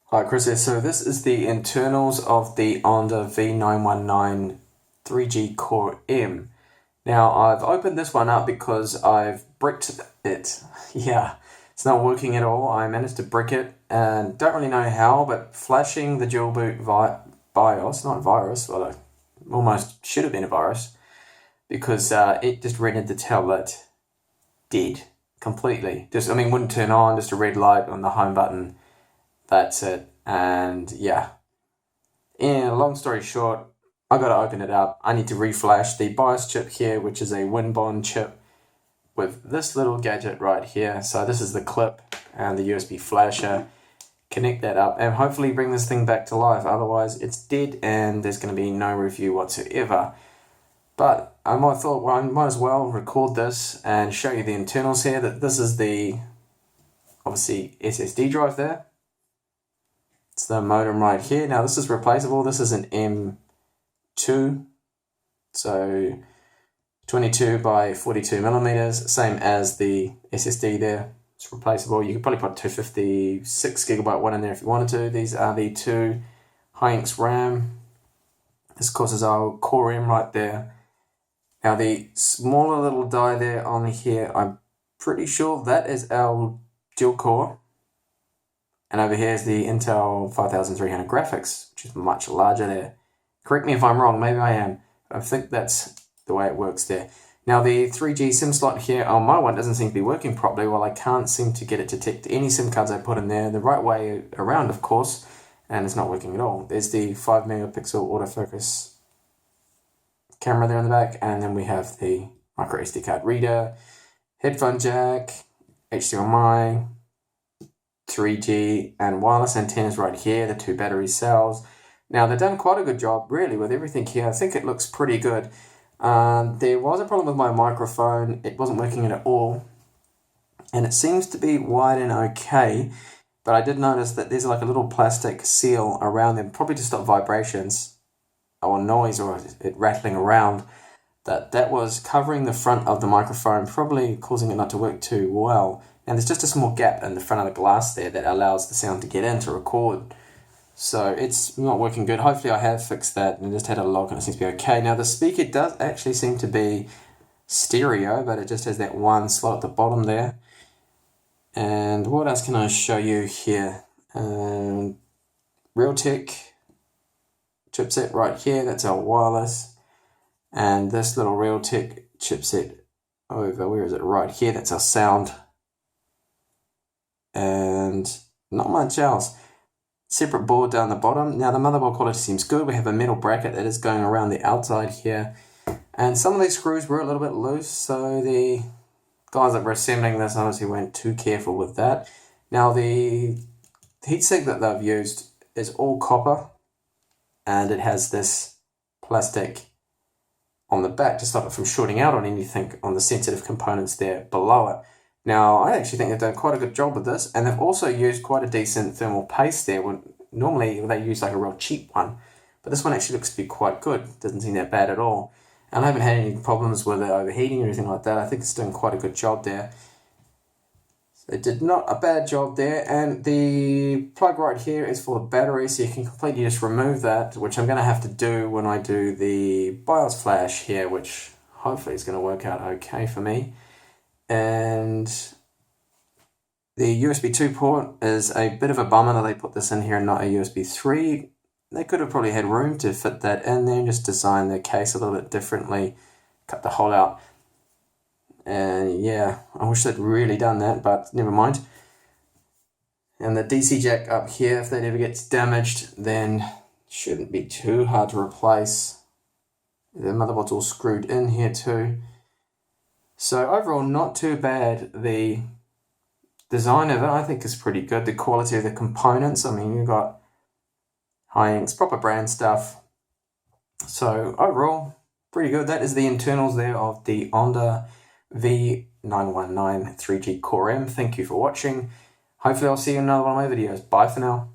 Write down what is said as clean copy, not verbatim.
Hi Chris here. So this is the internals of the Onda V919 3G Core M. Now I've opened this one up because I've bricked it. Yeah, it's not working at all. I managed to brick it and don't really know how, but flashing the dual boot BIOS, not virus, well, it almost should have been a virus, because it just rendered the tablet dead completely. Wouldn't turn on, just a red light on the home button. That's it. And yeah, long story short, I got to open it up. I need to reflash the BIOS chip here, which is a WinBond chip with this little gadget right here. So this is the clip and the USB flasher. Connect that up and hopefully bring this thing back to life. Otherwise it's dead and there's going to be no review whatsoever. But I thought, well, I might as well record this and show you the internals here. That this is the, obviously, SSD drive there. It's the modem right here. Now this is replaceable. This is an M2, so 22 by 42 millimeters, same as the SSD there. It's replaceable. You could probably put 256 gigabyte one in there if you wanted to. These are the two Heatsink RAM. This of course is our Core M right there. Now the smaller little die there on here, I'm pretty sure that is our dual core. And over here is the Intel 5300 graphics, which is much larger there. Correct me if I'm wrong, maybe I am. I think that's the way it works there. Now the 3G SIM slot here on my one doesn't seem to be working properly. Well, I can't seem to get it to detect any SIM cards I put in there the right way around, of course, and it's not working at all. There's the 5 megapixel autofocus camera there in the back, and then we have the micro SD card reader, headphone jack, HDMI, 3G and wireless antennas right here, the two battery cells. Now they've done quite a good job really with everything here. I think it looks pretty good. There was a problem with my microphone. It wasn't working at all and it seems to be wide and okay, but I did notice that there's like a little plastic seal around them, probably to stop vibrations or noise or it rattling around. That was covering the front of the microphone, probably causing it not to work too well. And there's just a small gap in the front of the glass there that allows the sound to get in to record. So it's not working good. Hopefully I have fixed that and just had a log and it seems to be okay. Now the speaker does actually seem to be stereo, but it just has that one slot at the bottom there. And what else can I show you here? Realtek chipset right here, that's our wireless. And this little Realtek chipset over, where is it? Right here, that's our sound. And not much else. Separate board down the bottom. Now the motherboard quality seems good. We have a metal bracket that is going around the outside here. And some of these screws were a little bit loose, so the guys that were assembling this obviously weren't too careful with that. Now the heatsink that they've used is all copper, and it has this plastic on the back to stop it from shorting out on anything on the sensitive components there below it. Now, I actually think they've done quite a good job with this, and they've also used quite a decent thermal paste there. Normally, they use like a real cheap one, but this one actually looks to be quite good. Doesn't seem that bad at all. And I haven't had any problems with it overheating or anything like that. I think it's doing quite a good job there. So they did not a bad job there, and the plug right here is for the battery, so you can completely just remove that, which I'm going to have to do when I do the BIOS flash here, which hopefully is going to work out okay for me. And the USB 2 port is a bit of a bummer that they put this in here and not a USB 3. They could have probably had room to fit that in there and just design the case a little bit differently, cut the hole out. And yeah, I wish they'd really done that, but never mind. And the DC jack up here, if that ever gets damaged, then shouldn't be too hard to replace. The motherboard's all screwed in here too. So overall, not too bad. The design of it, I think, is pretty good. The quality of the components, I mean, you've got Heatsink's proper brand stuff. So overall, pretty good. That is the internals there of the Onda V919 3G Core M. Thank you for watching. Hopefully I'll see you in another one of my videos. Bye for now.